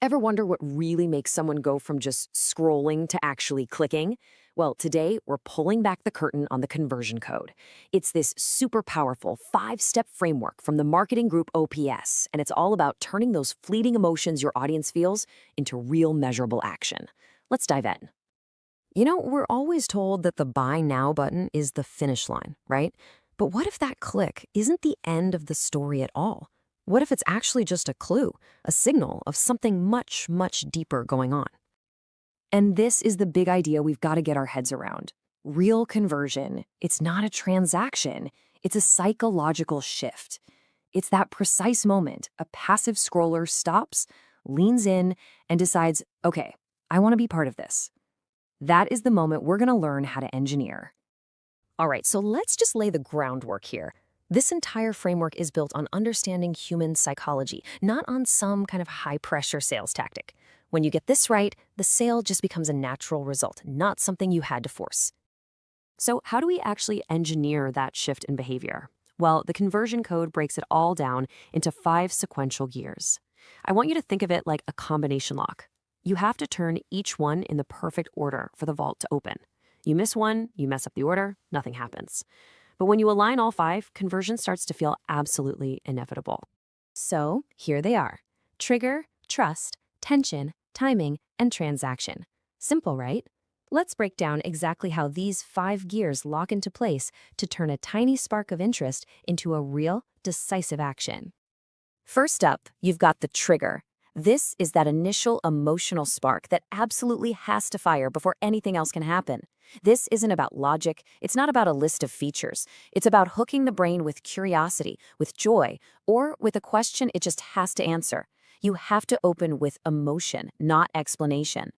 Ever wonder what really makes someone go from just scrolling to actually clicking? Well, today we're pulling back the curtain on the conversion code. It's this super powerful 5-step framework from the marketing group OPS, and it's all about turning those fleeting emotions your audience feels into real measurable action. Let's dive in. We're always told that the buy now button is the finish line, right? But what if that click isn't the end of the story at all? What if it's actually just a clue, a signal of something much, much deeper going on? And this is the big idea we've got to get our heads around. Real conversion, it's not a transaction, it's a psychological shift. It's that precise moment a passive scroller stops, leans in, and decides, okay, I want to be part of this. That is the moment we're going to learn how to engineer. All right, so let's just lay the groundwork here. This entire framework is built on understanding human psychology, not on some kind of high-pressure sales tactic. When you get this right, the sale just becomes a natural result, not something you had to force. So how do we actually engineer that shift in behavior? Well, the conversion code breaks it all down into 5 sequential gears. I want you to think of it like a combination lock. You have to turn each one in the perfect order for the vault to open. You miss one, you mess up the order, nothing happens. But when you align all 5, conversion starts to feel absolutely inevitable. So here they are: trigger, trust, tension, timing, and transaction. Simple, right? Let's break down exactly how these 5 gears lock into place to turn a tiny spark of interest into a real, decisive action. First up, you've got the trigger. This is that initial emotional spark that absolutely has to fire before anything else can happen. This isn't about logic. It's not about a list of features. It's about hooking the brain with curiosity, with joy, or with a question it just has to answer. You have to open with emotion, not explanation.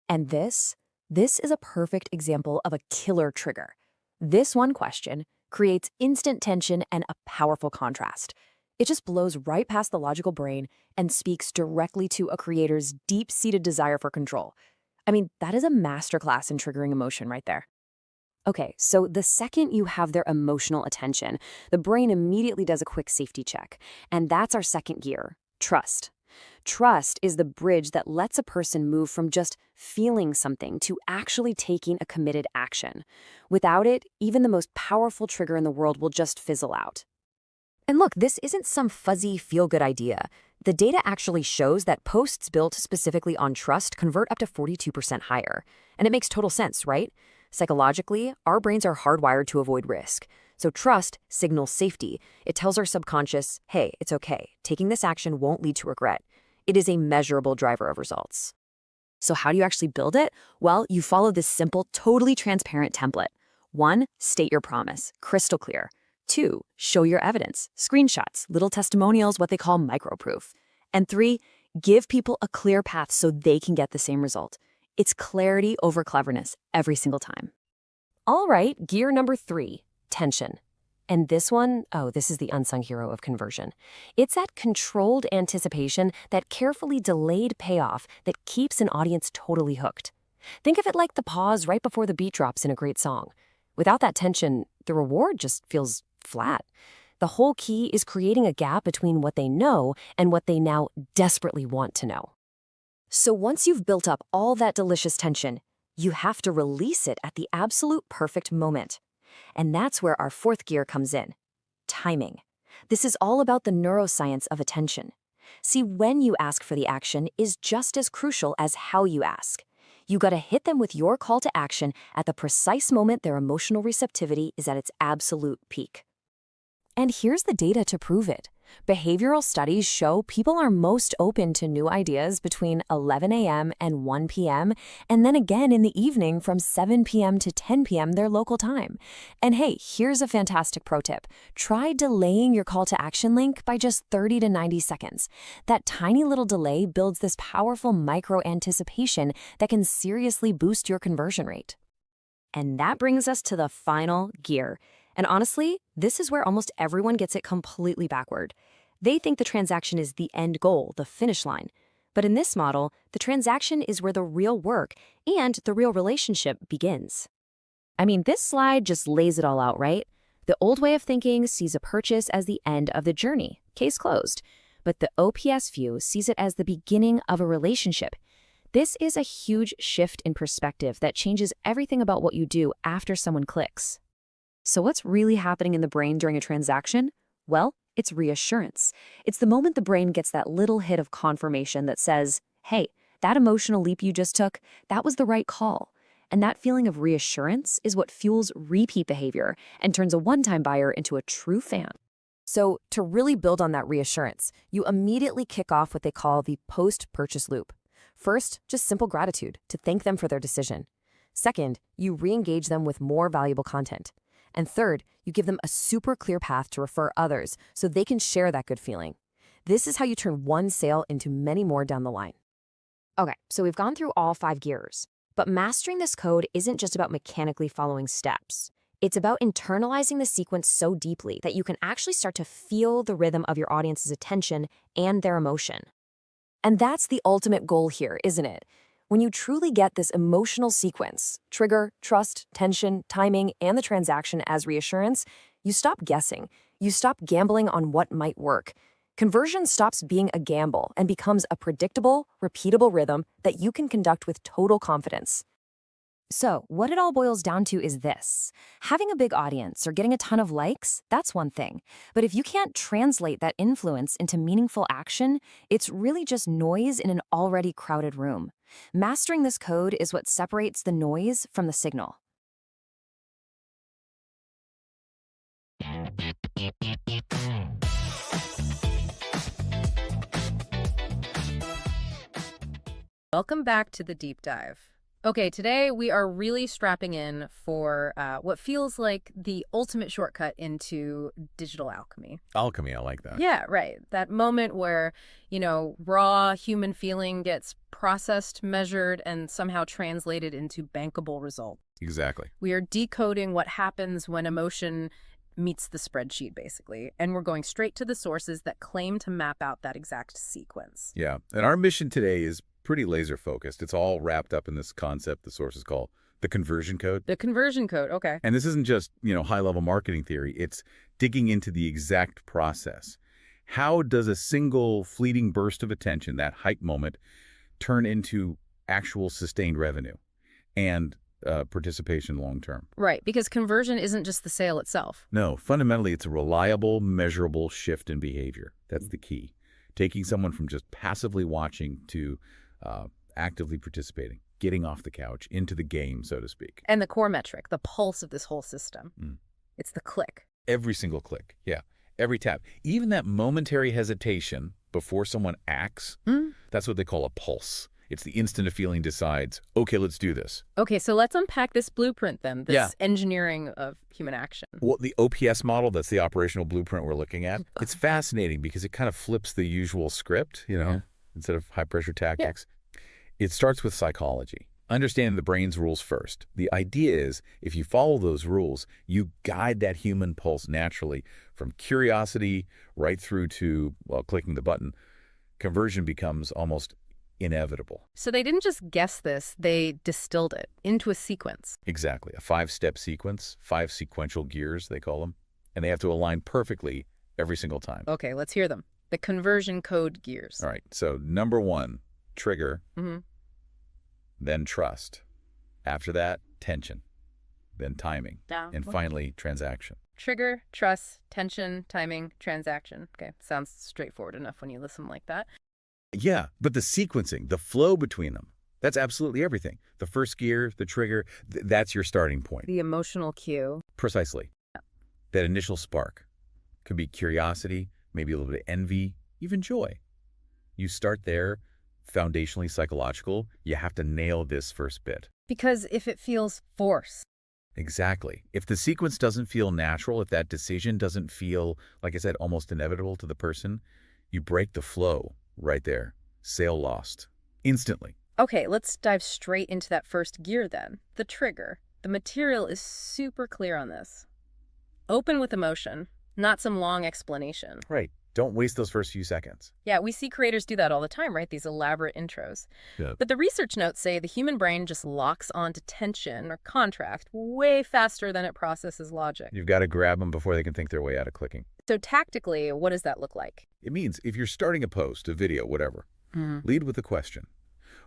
And this is a perfect example of a killer trigger. This one question creates instant tension and a powerful contrast. It just blows right past the logical brain and speaks directly to a creator's deep-seated desire for control. I mean, that is a masterclass in triggering emotion right there. Okay, so the second you have their emotional attention, the brain immediately does a quick safety check. And that's our second gear, trust. Trust is the bridge that lets a person move from just feeling something to actually taking a committed action. Without it, even the most powerful trigger in the world will just fizzle out. And look, this isn't some fuzzy feel-good idea. The data actually shows that posts built specifically on trust convert up to 42% higher. And it makes total sense, right? Psychologically, our brains are hardwired to avoid risk. So trust signals safety. It tells our subconscious, hey, it's okay. Taking this action won't lead to regret. It is a measurable driver of results. So how do you actually build it? Well, you follow this simple, totally transparent template. 1, state your promise, crystal clear. 2, show your evidence, screenshots, little testimonials, what they call microproof. And 3, give people a clear path so they can get the same result. It's clarity over cleverness every single time. All right, gear number 3, tension. And this one, this is the unsung hero of conversion. It's that controlled anticipation, that carefully delayed payoff that keeps an audience totally hooked. Think of it like the pause right before the beat drops in a great song. Without that tension, the reward just feels flat. The whole key is creating a gap between what they know and what they now desperately want to know. So once you've built up all that delicious tension, you have to release it at the absolute perfect moment. And that's where our 4th gear comes in, timing. This is all about the neuroscience of attention. See, when you ask for the action is just as crucial as how you ask. You gotta hit them with your call to action at the precise moment their emotional receptivity is at its absolute peak. And here's the data to prove it. Behavioral studies show people are most open to new ideas between 11 a.m. and 1 p.m., and then again in the evening from 7 p.m. to 10 p.m. their local time. And hey, here's a fantastic pro tip. Try delaying your call to action link by just 30 to 90 seconds. That tiny little delay builds this powerful micro anticipation that can seriously boost your conversion rate. And that brings us to the final gear. And honestly, this is where almost everyone gets it completely backward. They think the transaction is the end goal, the finish line. But in this model, the transaction is where the real work and the real relationship begins. I mean, this slide just lays it all out, right? The old way of thinking sees a purchase as the end of the journey, case closed. but the OPS view sees it as the beginning of a relationship. This is a huge shift in perspective that changes everything about what you do after someone clicks. So what's really happening in the brain during a transaction? Well, it's reassurance. It's the moment the brain gets that little hit of confirmation that says, hey, that emotional leap you just took, that was the right call. And that feeling of reassurance is what fuels repeat behavior and turns a one-time buyer into a true fan. So to really build on that reassurance, you immediately kick off what they call the post-purchase loop. First, just simple gratitude to thank them for their decision. Second, you re-engage them with more valuable content. And third, you give them a super clear path to refer others so they can share that good feeling. This is how you turn one sale into many more down the line. Okay, so we've gone through all 5 gears. But mastering this code isn't just about mechanically following steps. It's about internalizing the sequence so deeply that you can actually start to feel the rhythm of your audience's attention and their emotion. And that's the ultimate goal here, isn't it? When you truly get this emotional sequence, trigger, trust, tension, timing, and the transaction as reassurance, you stop guessing. You stop gambling on what might work. Conversion stops being a gamble and becomes a predictable, repeatable rhythm that you can conduct with total confidence. So, what it all boils down to is this. Having a big audience or getting a ton of likes, that's one thing. But if you can't translate that influence into meaningful action, it's really just noise in an already crowded room. Mastering this code is what separates the noise from the signal. Welcome back to the deep dive. Okay, today we are really strapping in for what feels like the ultimate shortcut into digital alchemy. Alchemy, I like that. Yeah, right. That moment where, raw human feeling gets processed, measured, and somehow translated into bankable results. Exactly. We are decoding what happens when emotion meets the spreadsheet, basically, and we're going straight to the sources that claim to map out that exact sequence. Yeah, and our mission today is pretty laser focused. It's all wrapped up in this concept the sources call the conversion code. The conversion code, okay. And this isn't just, high-level marketing theory. It's digging into the exact process. How does a single fleeting burst of attention, that hype moment, turn into actual sustained revenue and participation long-term? Right, because conversion isn't just the sale itself. No, fundamentally, it's a reliable, measurable shift in behavior. That's the key. Taking someone from just passively watching to actively participating, getting off the couch, into the game, so to speak. And the core metric, the pulse of this whole system, it's the click. Every single click, yeah. Every tap. Even that momentary hesitation before someone acts, that's what they call a pulse. It's the instant a feeling decides, okay, let's do this. Okay, so let's unpack this blueprint then, this engineering of human action. Well, the OPS model, that's the operational blueprint we're looking at. It's fascinating because it kind of flips the usual script, instead of high-pressure tactics. Yeah. It starts with psychology. Understanding the brain's rules first. The idea is, if you follow those rules, you guide that human pulse naturally from curiosity right through to, clicking the button. Conversion becomes almost inevitable. So they didn't just guess this, they distilled it into a sequence. Exactly. A 5-step sequence, 5 sequential gears, they call them. And they have to align perfectly every single time. Okay, let's hear them. The conversion code gears. All right. So number 1, trigger, then trust. After that, tension, then timing, and finally, transaction. Trigger, trust, tension, timing, transaction. Okay, sounds straightforward enough when you listen like that. Yeah, but the sequencing, the flow between them, that's absolutely everything. The first gear, the trigger, that's your starting point. The emotional cue. Precisely. Yeah. That initial spark could be curiosity, maybe a little bit of envy, even joy. You start there, foundationally psychological. You have to nail this first bit. Because if it feels forced. Exactly. If the sequence doesn't feel natural, if that decision doesn't feel, like I said, almost inevitable to the person, you break the flow right there. Sale lost. Instantly. Okay, let's dive straight into that first gear then. The trigger. The material is super clear on this. Open with emotion, not some long explanation. Right. Don't waste those first few seconds. Yeah, we see creators do that all the time, right? These elaborate intros. Yeah. But the research notes say the human brain just locks onto tension or contrast way faster than it processes logic. You've got to grab them before they can think their way out of clicking. So tactically, what does that look like? It means if you're starting a post, a video, whatever, lead with a question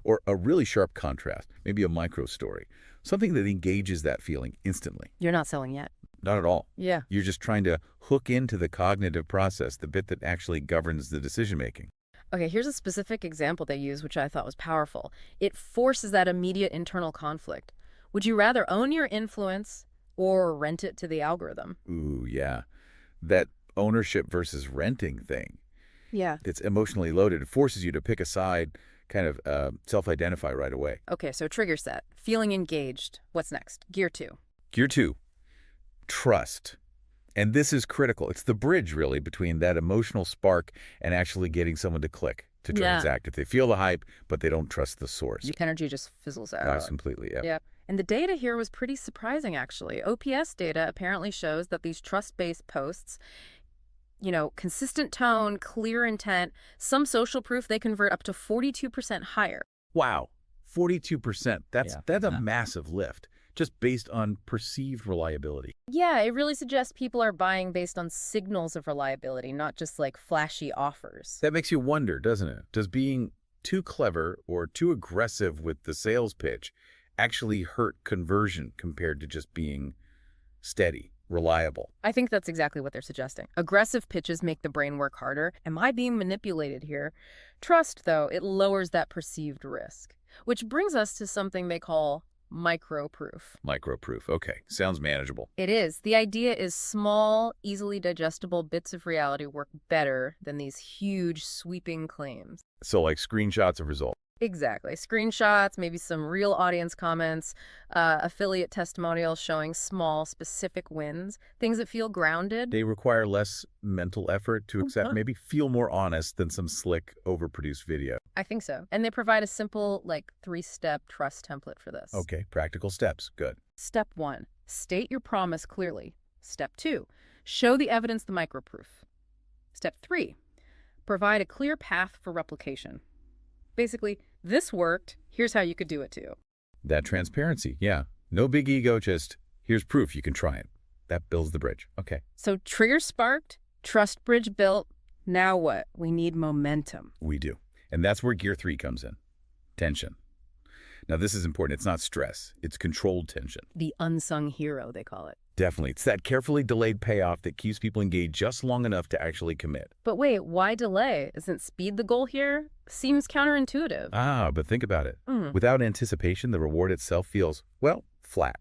or a really sharp contrast, maybe a micro story, something that engages that feeling instantly. You're not selling yet. Not at all. Yeah. You're just trying to hook into the cognitive process, the bit that actually governs the decision-making. Okay, here's a specific example they use, which I thought was powerful. It forces that immediate internal conflict. Would you rather own your influence or rent it to the algorithm? Ooh, yeah. That ownership versus renting thing. Yeah. It's emotionally loaded. It forces you to pick a side, kind of self-identify right away. Okay, so trigger set. Feeling engaged. What's next? Gear 2. Gear 2, trust. And this is critical. It's the bridge, really, between that emotional spark and actually getting someone to click, to transact. If they feel the hype, but they don't trust the source. The energy just fizzles out. Completely, yeah. Yeah. And the data here was pretty surprising, actually. OPS data apparently shows that these trust-based posts, consistent tone, clear intent, some social proof, they convert up to 42% higher. Wow, 42%. That's a massive lift, just based on perceived reliability. Yeah, it really suggests people are buying based on signals of reliability, not just like flashy offers. That makes you wonder, doesn't it? Does being too clever or too aggressive with the sales pitch actually hurt conversion compared to just being steady, reliable? I think that's exactly what they're suggesting. Aggressive pitches make the brain work harder. Am I being manipulated here? Trust, though, it lowers that perceived risk. Which brings us to something they call micro-proof. Micro-proof. Okay. Sounds manageable. It is. The idea is small, easily digestible bits of reality work better than these huge, sweeping claims. So like screenshots of results. Exactly. Screenshots, maybe some real audience comments, affiliate testimonials showing small, specific wins, things that feel grounded. They require less mental effort to accept, maybe feel more honest than some slick, overproduced video. I think so. And they provide a simple, 3-step trust template for this. Okay, practical steps. Good. Step 1, state your promise clearly. Step 2, show the evidence, the microproof. Step 3, provide a clear path for replication. Basically, this worked, here's how you could do it too. That transparency, yeah. No big ego, just here's proof you can try it. That builds the bridge. Okay. So trigger sparked, trust bridge built. Now what? We need momentum. We do. And that's where gear 3 comes in. Tension. Now, this is important. It's not stress. It's controlled tension. The unsung hero, they call it. Definitely. It's that carefully delayed payoff that keeps people engaged just long enough to actually commit. But wait, why delay? Isn't speed the goal here? Seems counterintuitive. But think about it. Without anticipation, the reward itself feels, well, flat.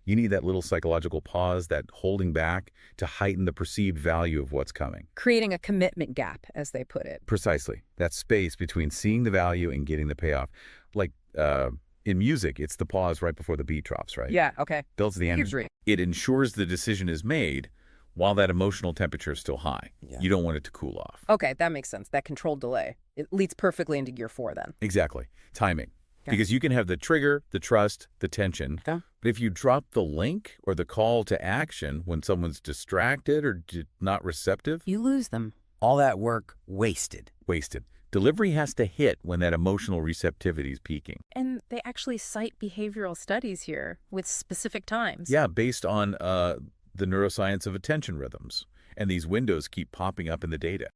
You need that little psychological pause, that holding back, to heighten the perceived value of what's coming. Creating a commitment gap, as they put it. Precisely. That space between seeing the value and getting the payoff. Like in music, it's the pause right before the beat drops, right? Yeah, okay. Builds the energy. It ensures the decision is made while that emotional temperature is still high. Yeah. You don't want it to cool off. Okay, that makes sense. That controlled delay. It leads perfectly into gear 4 then. Exactly. Timing. Because you can have the trigger, the trust, the tension. But if you drop the link or the call to action when someone's distracted or not receptive, you lose them. All that work wasted. Wasted. Delivery has to hit when that emotional receptivity is peaking. And they actually cite behavioral studies here with specific times. Yeah, based on the neuroscience of attention rhythms. And these windows keep popping up in the data.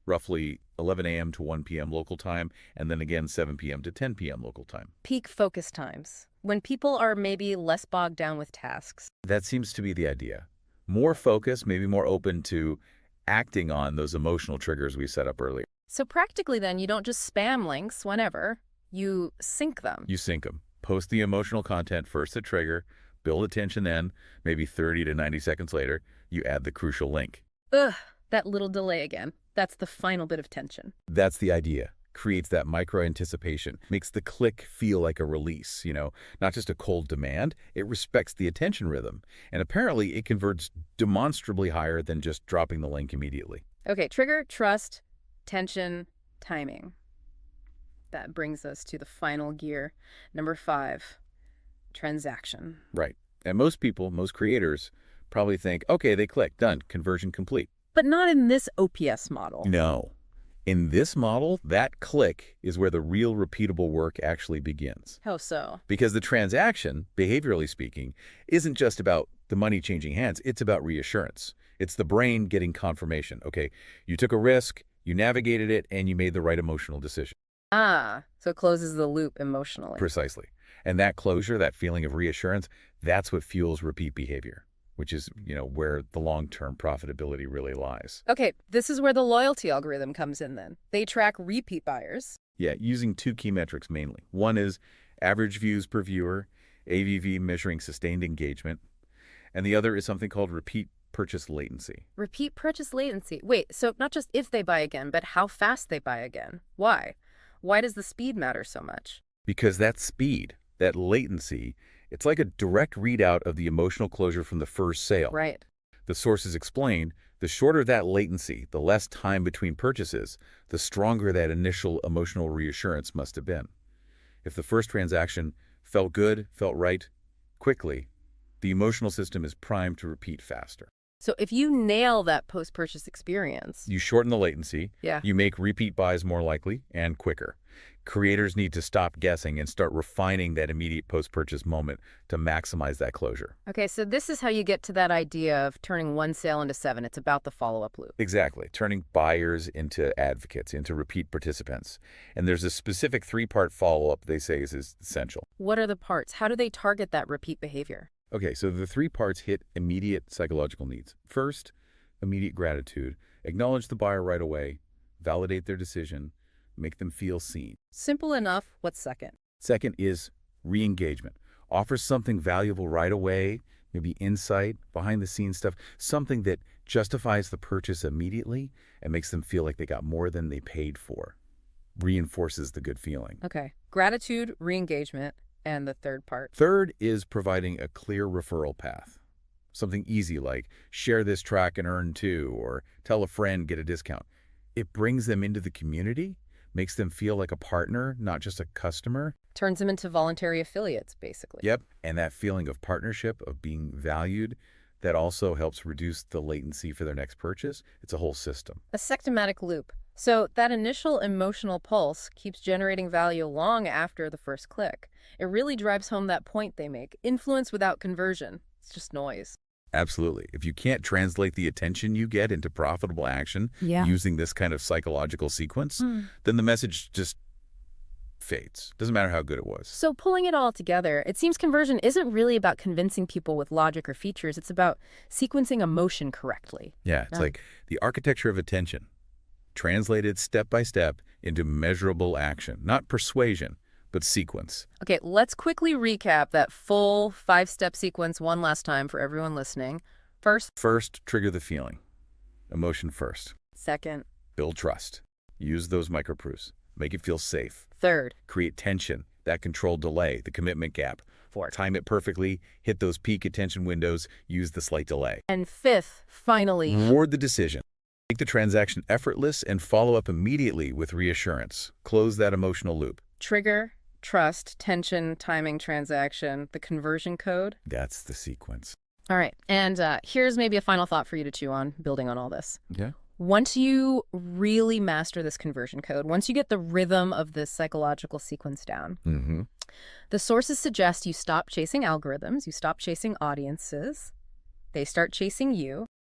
Roughly 11 a.m. to 1 p.m. local time, and then again 7 p.m. to 10 p.m. local time. Peak focus times, when people are maybe less bogged down with tasks. That seems to be the idea. More focus, maybe more open to acting on those emotional triggers we set up earlier. So practically then, you don't just spam links whenever, you sync them. You sync them. Post the emotional content first to trigger, build attention then, maybe 30 to 90 seconds later, you add the crucial link. Ugh, that little delay again. That's the final bit of tension. That's the idea. Creates that micro-anticipation. Makes the click feel like a release, not just a cold demand. It respects the attention rhythm. And apparently it converts demonstrably higher than just dropping the link immediately. Okay, trigger, trust, tension, timing. That brings us to the final gear. Number 5, transaction. Right. And most people, most creators, probably think, okay, they click, done, conversion complete. But not in this OPS model. No. In this model, that click is where the real repeatable work actually begins. How so? Because the transaction, behaviorally speaking, isn't just about the money changing hands. It's about reassurance. It's the brain getting confirmation. Okay, you took a risk, you navigated it, and you made the right emotional decision. Ah, so it closes the loop emotionally. Precisely. And that closure, that feeling of reassurance, that's what fuels repeat behavior, which is, where the long-term profitability really lies. Okay, this is where the loyalty algorithm comes in then. They track repeat buyers. Yeah, using two key metrics mainly. One is average views per viewer, AVV measuring sustained engagement, and the other is something called repeat purchase latency. Repeat purchase latency. Wait, so not just if they buy again, but how fast they buy again. Why? Why does the speed matter so much? Because that speed, that latency, it's like a direct readout of the emotional closure from the first sale. Right. The sources explain, the shorter that latency, the less time between purchases, the stronger that initial emotional reassurance must have been. If the first transaction felt good, felt right, quickly, the emotional system is primed to repeat faster. So if you nail that post-purchase experience... You shorten the latency, Yeah. you make repeat buys more likely and quicker. Creators need to stop guessing and start refining that immediate post-purchase moment to maximize that closure. Okay, so this is how you get to that idea of turning one sale into 7. It's about the follow-up loop. Exactly, turning buyers into advocates, into repeat participants. And there's a specific 3-part follow-up they say is essential. What are the parts? How do they target that repeat behavior? Okay, so the 3 parts hit immediate psychological needs. First, immediate gratitude. Acknowledge the buyer right away, validate their decision, make them feel seen. Simple enough. What's second? Second is re-engagement. Offer something valuable right away, maybe insight, behind-the-scenes stuff, something that justifies the purchase immediately and makes them feel like they got more than they paid for. Reinforces the good feeling. Okay. Gratitude, re-engagement, and the third part. Third is providing a clear referral path. Something easy like share this track and earn 2, or tell a friend, get a discount. It brings them into the community, makes them feel like a partner, not just a customer. Turns them into voluntary affiliates, basically. Yep, and that feeling of partnership, of being valued, that also helps reduce the latency for their next purchase. It's a whole system. A symptomatic loop. So that initial emotional pulse keeps generating value long after the first click. It really drives home that point they make. Influence without conversion. It's just noise. Absolutely. If you can't translate the attention you get into profitable action using this kind of psychological sequence, then the message just fades. Doesn't matter how good it was. So pulling it all together, it seems conversion isn't really about convincing people with logic or features. It's about sequencing emotion correctly. Yeah, it's like the architecture of attention, translated step by step into measurable action. Not persuasion, but sequence. Okay, let's quickly recap that full 5-step sequence one last time for everyone listening. First, trigger the feeling. Emotion first. Second. Build trust. Use those microproofs. Make it feel safe. Third. Create tension, that controlled delay, the commitment gap. Fourth. Time it perfectly, hit those peak attention windows, use the slight delay. And fifth, finally. Reward the decision. Make the transaction effortless and follow up immediately with reassurance. Close that emotional loop. Trigger, trust, tension, timing, transaction, the conversion code. That's the sequence. All right. And here's maybe a final thought for you to chew on, building on all this. Yeah. Once you really master this conversion code, once you get the rhythm of this psychological sequence down, the sources suggest you stop chasing algorithms, you stop chasing audiences, they start chasing you.